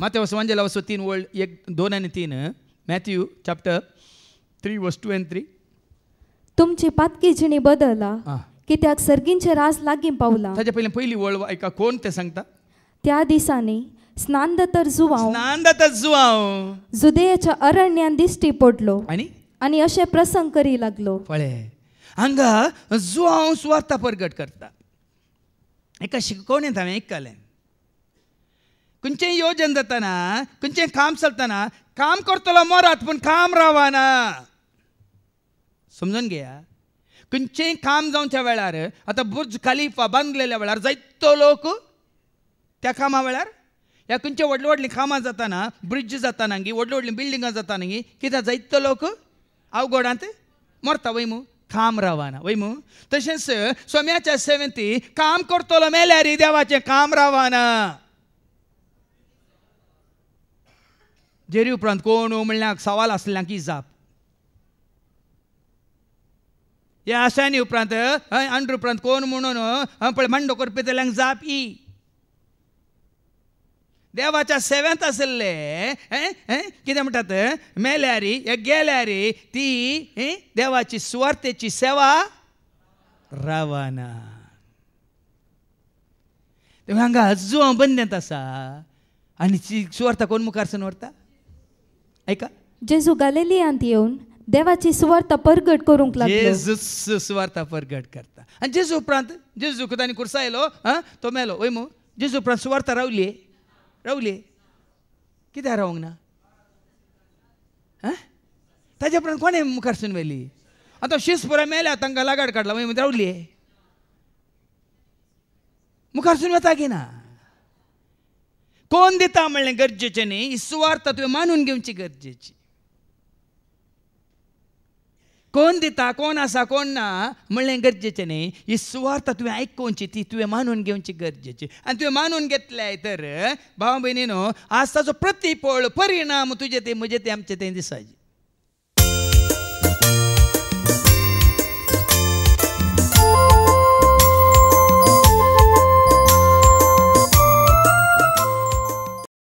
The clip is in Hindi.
Matthews Evangel also 3 वर्ड 1 2 आणि 3 Matthew chapter 3 verse 2 and 3 तुमची पातकी जिणी बदला कित्याक सर्गींचे रास लागीं पावला. ताजे पयलीं पहिली वळ ऐका कोण ते सांगता. त्या दिसांनी स्नानदतर जुवांव जुदेयाच्या अरण्यान दिश्टी पडलो आणि अशे प्रसंग करी लागलो. पळे हांगा जुवांव सुवार्ता प्रगट करता. एका शिकवणेंत हांवें ऐकलें खंयचेंय योजन जातना खंयचेंय काम चलतना काम करतलो मरात पूण काम रावना. समजून घेया. खंयचेंय काम जावच्या वेळार आतां बुर्ज खलीफा बांदलेल्या वेळार जायतो लोक त्या कामा वेळार ह्या खंयचे व्हडलीं व्हडलीं कामां जाताना ब्रिज जाताना व्हडलीं व्हडलीं बिल्डिंगां जाताना कित्याक जायतो लोक अवघडांत मरता वय मू काम रावना वय मू. तशेंच सोम्याच्या सेवेंती काम करतलो मेल्यार देवाचें काम रावना. जेरी उपरांत कोण म्हणल्यार सवाल आसल्यांक जाप ह्या आशांनी उपरांत आंड्र उपरांत कोण म्हणून पळय मांडो करपी जाल्यांक जाप ई. देवाच्या सेवेंत आसले कितें म्हणटात मेल्यार गेल्यार ती देवाची सुवार्थेची सेवा रावना. हांगा जुवांव बंदेंत आसा आनी ती सुवार्ता कोण मुखारसून व्हरता. ऐका जेजू गलिलियांत येवन देवाची सुवार्ता प्रगट करूंक लागलो. जेजू सुवार्ता प्रगट करता आनी जेजू उपरांत जेजू तांणी कुर्सायलो तो मेलो वय मू. जेजू उपरांत सुवार्ता रावली कित्याक रावंक ना. ताजे उपरांत कोणें मुखारसून व्हेली. आतां शीस पुराय मेल्या तांकां लागाड काडला वय रावली मुखारसून वता की ना. कोण दिता म्हणलें गरजेचें न्ही. ही सुवार्ता तुवें मानून घेवची गरजेची. कोण दिता कोण आसा कोण ना म्हणलें गरजेचें न्ही. ही सुवार्ता तुवें आयकोवची ती तुवें मानून घेवची गरजेची. आनी तुवें मानून घेतले तर भाव भयणीनो आज ताचो प्रतिफळ परिणाम तुजें तें म्हजें तें आमचें तें दिसाची.